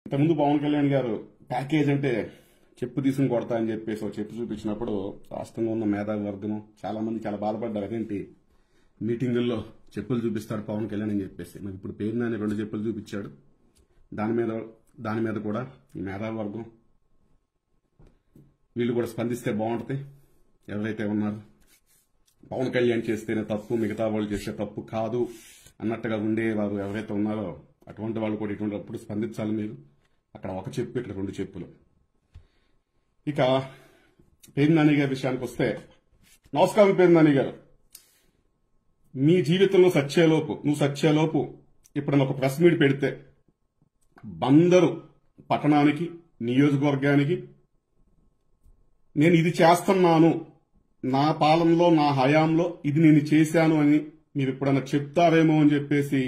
ఇంతకుముందు పవన్ కళ్యాణ్ గారు ప్యాకేజ్ అంటే చెప్పు తీసుకుని కొడతా అని చెప్పేసి ఒక చెప్పు చూపించినప్పుడు రాష్ట్రంలో ఉన్న మేధావి వర్గం చాలా మంది చాలా బాధపడ్డారు. అదేంటి మీటింగుల్లో చెప్పులు చూపిస్తారు పవన్ కళ్యాణ్ అని చెప్పేసి. నాకు ఇప్పుడు పేరు నాని 2 చెప్పులు చూపించాడు. దాని మీద కూడా ఈ మేధావి వర్గం వీళ్ళు కూడా స్పందిస్తే బాగుంటుంది. ఎవరైతే ఉన్నారు పవన్ కళ్యాణ్ చేస్తేనే తప్పు, మిగతా వాళ్ళు చేస్తే తప్పు కాదు అన్నట్టుగా ఉండేవారు ఎవరైతే ఉన్నారో అటువంటి వాళ్ళు కూడా ఇటువంటి అప్పుడు స్పందించాలి. మీరు అక్కడ ఒక చెప్పు, ఇక్కడ 2 చెప్పులు. ఇక పేరు నాని గారి విషయానికి వస్తే, నమస్కారం పేరు నాని గారు, మీ జీవితంలో నువ్వు సచ్చేలోపు ఇప్పుడు ఒక ప్రెస్ మీట్ పెడితే బందరు పట్టణానికి, నియోజకవర్గానికి నేను ఇది చేస్తున్నాను, నా పాలనలో నా హయాంలో ఇది నేను చేశాను అని మీరు ఎప్పుడన్నా చెప్తారేమో అని చెప్పేసి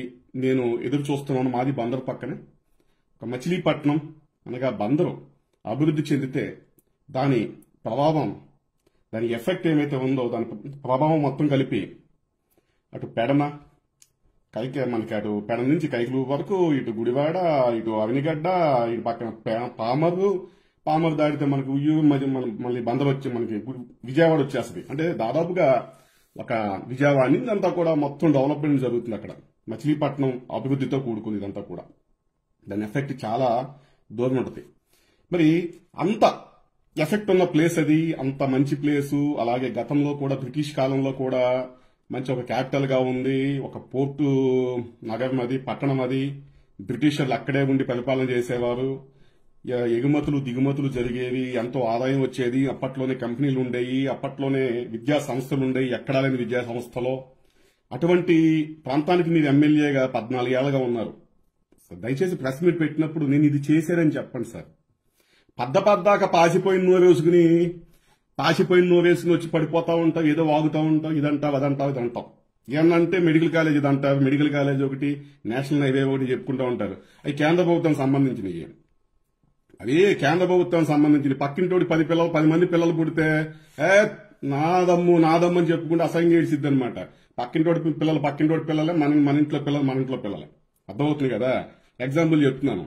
నేను ఎదురు చూస్తున్నాను. మాది బందరు పక్కనే ఒక మచిలీపట్నం అనగా బందరు అభివృద్ధి చెందితే దాని ప్రభావం, దాని ఎఫెక్ట్ ఏమైతే ఉందో దాని ప్రభావం మొత్తం కలిపి అటు పెడన మనకి అటు పెడ నుంచి కైకలూరు వరకు, ఇటు గుడివాడ, ఇటు అవినిగడ్డ, ఇటు పక్కన పామరు దాటితే మనకి ఉయ్యూరు, మళ్ళీ బందరు వచ్చి మనకి విజయవాడ వచ్చేస్తుంది. అంటే దాదాపుగా ఒక విజయవాడ నుంచి అంతా కూడా మొత్తం డెవలప్మెంట్ జరుగుతుంది. అక్కడ మచిలీపట్నం అభివృద్ధితో కూడుకుంది ఇదంతా కూడా. దాని ఎఫెక్ట్ చాలా దూరం ఉంటుంది. మరి అంత ఎఫెక్ట్ ఉన్న ప్లేస్ అది, అంత మంచి ప్లేసు. అలాగే గతంలో కూడా బ్రిటిష్ కాలంలో కూడా మంచి ఒక క్యాపిటల్ గా ఉంది, ఒక పోర్టు నగరం అది, పట్టణం అది. బ్రిటిషర్లు అక్కడే ఉండి పరిపాలన చేసేవారు. ఎగుమతులు దిగుమతులు జరిగేవి, ఎంతో ఆదాయం వచ్చేది. అప్పట్లోనే కంపెనీలు ఉండేవి, అప్పట్లోనే విద్యా సంస్థలు ఉండేవి, ఎక్కడా లేని విద్యా సంస్థలో. అటువంటి ప్రాంతానికి మీరు ఎమ్మెల్యేగా 14 ఏళ్లుగా ఉన్నారు. దయచేసి ప్రెస్ మీట్ పెట్టినప్పుడు నేను ఇది చేశానని చెప్పండి సార్. పద్దాక పాసిపోయిన నోరేసుకుని వచ్చి పడిపోతా ఉంటావు, ఏదో వాగుతా ఉంటావు, ఇదంటావు ఇదంటావు. ఏమన్నంటే మెడికల్ కాలేజ్ ఇదంటారు, మెడికల్ కాలేజ్ ఒకటి, నేషనల్ హైవే ఒకటి చెప్పుకుంటూ ఉంటారు. అవి కేంద్ర ప్రభుత్వం సంబంధించినవి. అవి కేంద్ర ప్రభుత్వం సంబంధించిన పక్కింటోడి 10 మంది పిల్లలు పుడితే నాదమ్ము అని చెప్పుకుంటే అసహ్యంగా ఏడ్చిద్ది అనమాట. పక్కింటోడి పిల్లలే మన ఇంట్లో పిల్లలే. అర్థమవుతుంది కదా? ఎగ్జాంపుల్ చెప్తున్నాను.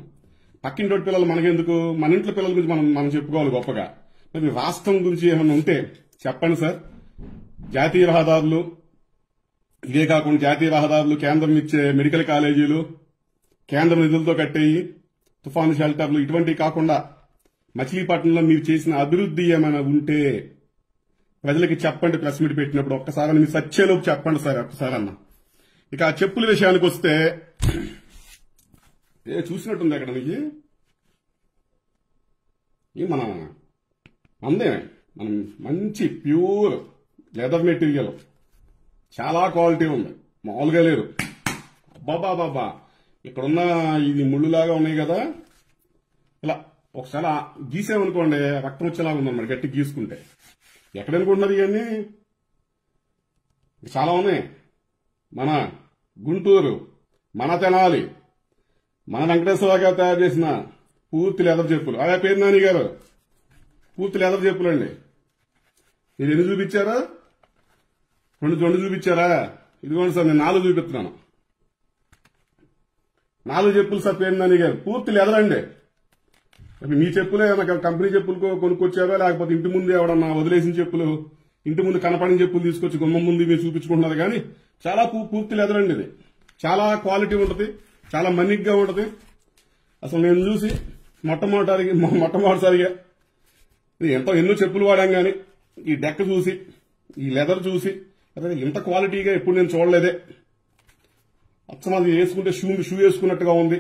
పక్కింటోడి పిల్లలు మనకెందుకు, మన ఇంట్లో పిల్లల గురించి మనం చెప్పుకోవాలి గొప్పగా. మరి రాష్ట్రం గురించి ఏమన్నా ఉంటే చెప్పండి సార్. జాతీయ రహదారులు, ఇదే కాకుండా జాతీయ రహదారులు, కేంద్రం ఇచ్చే మెడికల్ కాలేజీలు, కేంద్ర నిధులతో కట్టేయి, తుఫాను షెల్టర్లు, ఇటువంటివి కాకుండా మచిలీపట్నంలో మీరు చేసిన అభివృద్ధి ఏమైనా ఉంటే ప్రజలకి చెప్పండి. ప్రెస్ మీట్ పెట్టినప్పుడు ఒక్కసారి మీరు సచ్చేలోపు చెప్పండి సార్, ఒక్కసారి అన్న. ఇక ఆ చెప్పుల విషయానికి వస్తే, చూసినట్టుంది అక్కడ మీకు మనం మంచి ప్యూర్ లెదర్ మెటీరియల్, చాలా క్వాలిటీ ఉంది, మామూలుగా లేదు. అబ్బాబాబా, ఇక్కడున్న ఇది ముళ్ళులాగా ఉన్నాయి కదా, ఇలా ఒకసారి గీసామనుకోండి రక్తం వచ్చేలాగా ఉందన్నమాట గట్టి గీసుకుంటే. ఎక్కడనుకుంటున్నారు ఇవన్నీ? చాలా ఉన్నాయి. మన గుంటూరు, మన తెనాలి, మన వెంకటేశ్వర గారు తయారు చేసిన పూర్తి లెదర్ చెప్పులు. అదే పేరు నాని గారు, పూర్తి లెదర్ చెప్పులు అండి. మీరు ఎన్ని చూపించారా? 2 చూపించారా? ఇదిగోండి సార్, నేను 4 చూపిస్తున్నాను. 4 చెప్పులు సార్ పేరు నాని గారు, పూర్తి లెదర్ అండి. మీ చెప్పులే కంపెనీ చెప్పులు కొనుక్కొచ్చారా, లేకపోతే ఇంటి ముందు ఎవడన్నా వదిలేసిన చెప్పులు, ఇంటి ముందు కనపడిన చెప్పులు తీసుకొచ్చి గుమ్మం ముందు మీరు చూపించుకుంటున్నారు. కానీ చాలా పూర్తి లెదర్ అండి. ఇది చాలా క్వాలిటీ ఉంటుంది, చాలా మన్నిగ్గా ఉంటుంది. అసలు నేను చూసి మొట్టమొదటిసారిగా ఎన్నో చెప్పులు వాడాం కానీ ఈ డెక్క చూసి, ఈ లెదర్ చూసి అదే ఇంత క్వాలిటీగా ఎప్పుడు నేను చూడలేదే. అచ్చం అది వేసుకుంటే షూ వేసుకున్నట్టుగా ఉంది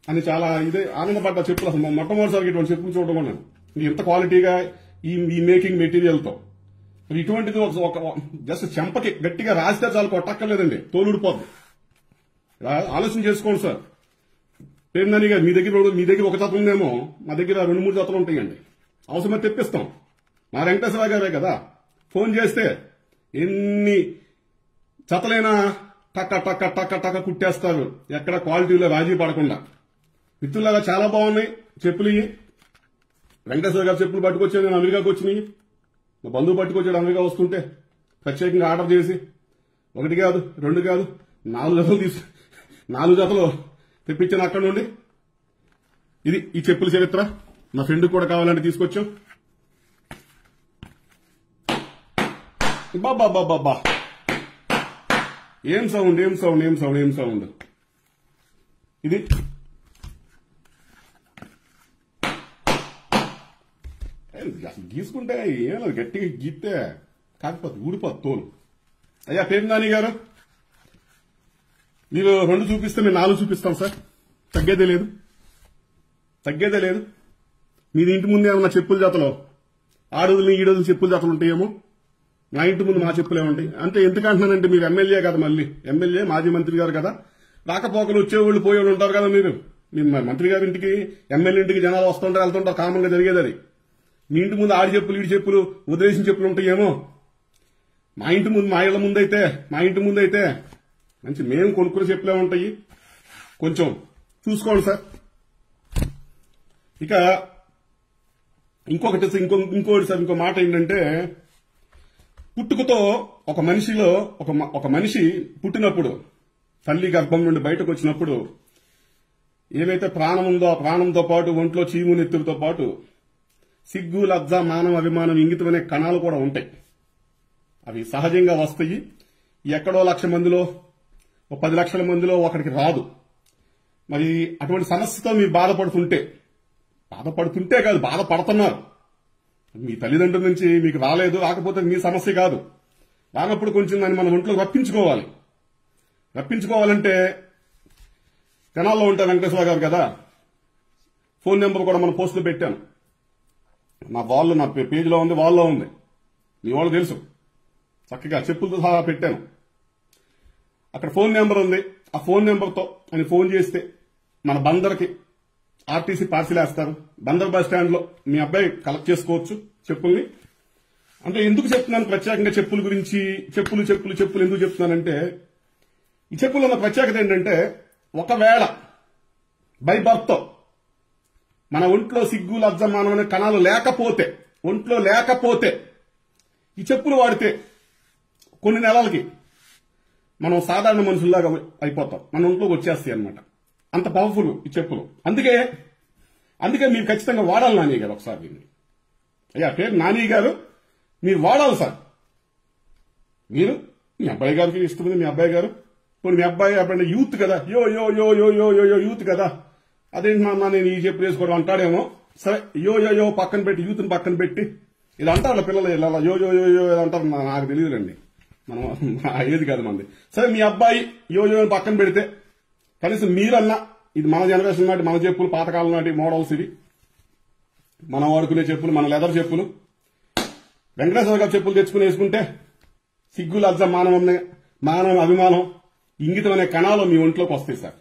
అని చాలా ఇదే ఆనందపడ్డ చెప్పులు. అసలు మొట్టమొదటిసారిగా ఇటువంటి చెప్పులు చూడడం కూడా ఇంత క్వాలిటీగా ఈ మేకింగ్ మెటీరియల్ తో. ఇటువంటిది జస్ట్ చెంపకి గట్టిగా రాస్తే చాలు, కొట్టక్కర్లేదండి, తోలుడిపోద్ది. ఆలోచన చేసుకోండి సార్. పేరు నాని గారు, మీ దగ్గర ఒక జత ఉందేమో, మా దగ్గర 2-3 జతలు ఉంటాయండి. అవసరమైతే తెప్పిస్తాం. మా వెంకటేశ్వర గారే కదా, ఫోన్ చేస్తే ఎన్ని జతలైనా టక్క కుట్టేస్తారు, ఎక్కడ క్వాలిటీలో రాజీ పడకుండా. మిత్రులాగా చాలా బాగున్నాయి చెప్పులు. వెంకటేశ్వర గారు చెప్పులు పట్టుకొచ్చాను నేను అమెరికాకు వచ్చినాయి. మా బంధువు పట్టుకొచ్చాడు అమెరికా వస్తుంటే, ప్రత్యేకంగా ఆర్డర్ చేసి 1 కాదు 2 కాదు 4 జతలు 4 జతలు తెప్పించాను అక్కడ నుండి. ఇది ఈ చెప్పుల చరిత్ర. నా ఫ్రెండ్ కూడా కావాలంటే తీసుకొచ్చాం. బాబా ఏం సౌండ్ ఏం సౌండ్ ఏం సౌండ్ ఏం సౌండ్. ఇది గీసుకుంటే ఏం గట్టిగా గీస్తే కాకపోతే ఊడిపోతుంది తోలు. అయ్యా పేరు నాని గారు, మీరు 2 చూపిస్తే మేము 4 చూపిస్తాం సార్. తగ్గేదే లేదు, తగ్గేదే లేదు. మీరు ఇంటి ముందు ఏమన్నా చెప్పుల జాతలో ఆడోదులు ఈడోదులు చెప్పుల జాతలు ఉంటాయేమో, నా ఇంటి ముందు మా చెప్పులే ఉంటాయి. అంటే ఎందుకంటున్నానంటే మీరు ఎమ్మెల్యే కదా, మళ్ళీ ఎమ్మెల్యే మాజీ మంత్రి గారు కదా, రాకపోకలు వచ్చేవాళ్ళు పోయేవాళ్ళు ఉంటారు కదా. మీరు మంత్రి గారి ఇంటికి ఎమ్మెల్యే ఇంటికి జనాలు వస్తుంటారు వెళ్తుంటారు, కామన్ గా జరిగేది అది. మీ ఇంటి ముందు ఆడి చెప్పులు ఈడి చెప్పులు వదిలేసిన చెప్పులు ఉంటాయేమో. మా ఇంటి ముందు మా ఇళ్ల ముందైతే మంచి మేము కొనుక్కునే చెప్పులే ఉంటాయి. కొంచెం చూసుకోండి సార్. ఇక ఇంకొకటి సార్, ఇంకో మాట ఏంటంటే, పుట్టుకతో ఒక మనిషి పుట్టినప్పుడు తల్లి గర్భం నుండి బయటకు వచ్చినప్పుడు ఏవైతే ప్రాణం ఉందో ఆ ప్రాణంతో పాటు ఒంట్లో చీము నెత్తులతో పాటు సిగ్గు లజ్జ మానం అభిమానం ఇంగితం అనే కణాలు కూడా ఉంటాయి. అవి సహజంగా వస్తాయి. ఎక్కడో 1,00,000 మందిలో 10 లక్షల మందిలో ఒకరికి రాదు. మరి అటువంటి సమస్యతో మీరు బాధపడుతుంటే కాదు, బాధపడుతున్నారు. మీ తల్లిదండ్రుల నుంచి మీకు రాలేదు, రాకపోతే మీ సమస్య కాదు. రానప్పుడు కొంచెం దాన్ని మన ఒంట్లో రప్పించుకోవాలంటే తెనాల్లో ఉంటారు వెంకటేశ్వర గారు కదా, ఫోన్ నెంబర్ కూడా మన పోస్టులో పెట్టాను. నా పేజీలో ఉంది, వాల్లో ఉంది. మీ వాళ్ళు తెలుసు, చక్కగా చెప్పులతో సహా పెట్టాను. అక్కడ ఫోన్ నెంబర్ ఉంది. ఆ ఫోన్ నెంబర్తో ఆయన ఫోన్ చేస్తే మన బందర్కి ఆర్టీసీ పార్సిల్ వేస్తారు. బందర్ బస్ స్టాండ్ లో మీ అబ్బాయి కలెక్ట్ చేసుకోవచ్చు చెప్పుల్ని. అంటే ఎందుకు చెప్తున్నాను ప్రత్యేకంగా చెప్పుల గురించి, చెప్పులు ఎందుకు చెప్తున్నానంటే, ఈ చెప్పులు ఉన్న ప్రత్యేకత ఏంటంటే, ఒకవేళ బై బర్త్ మన ఒంట్లో సిగ్గు లజ్జ మానం అనే కణాలు ఒంట్లో లేకపోతే ఈ చెప్పులు వాడితే కొన్ని నెలలకి మనం సాధారణ మనుషుల్లాగా అయిపోతాం. మన ఒంట్లోకి వచ్చేస్తాయి అన్నమాట. అంత పవర్ఫుల్ ఈ చెప్పులు. అందుకే మీరు ఖచ్చితంగా వాడాలి నాని గారు. ఒకసారి దీన్ని అయ్యా పేరు నాని గారు, మీరు వాడాలి సార్. మీరు మీ అబ్బాయి గారికి ఇష్టమైంది, మీ అబ్బాయి గారు మీ అబ్బాయి యూత్ కదా, యూత్ కదా, అదేంటి నాన్న నేను ఈ చెప్పులు వేసుకోవడం అంటాడేమో. సరే యో పక్కన పెట్టి, యూత్ని పక్కన పెట్టి ఇలా అంటారు పిల్లలు, ఇలా యో అంటారు. నాకు తెలియదులండి, మనం ఏది కాదు మంది. సరే మీ అబ్బాయి యో పక్కన పెడితే కనీసం మీరన్నా, ఇది మన జనరేషన్ నాటి మన చెప్పులు, పాతకాలం నాటి మోడల్స్ ఇవి, మనం వాడుకునే చెప్పులు, మన లెదర్ చెప్పులు. వెంకటేశ్వర గారు చెప్పులు తెచ్చుకుని వేసుకుంటే సిగ్గు లజ్జ మానవం అభిమానం ఇంగితం అనే కణాలు మీ ఒంట్లోకి వస్తాయి సార్.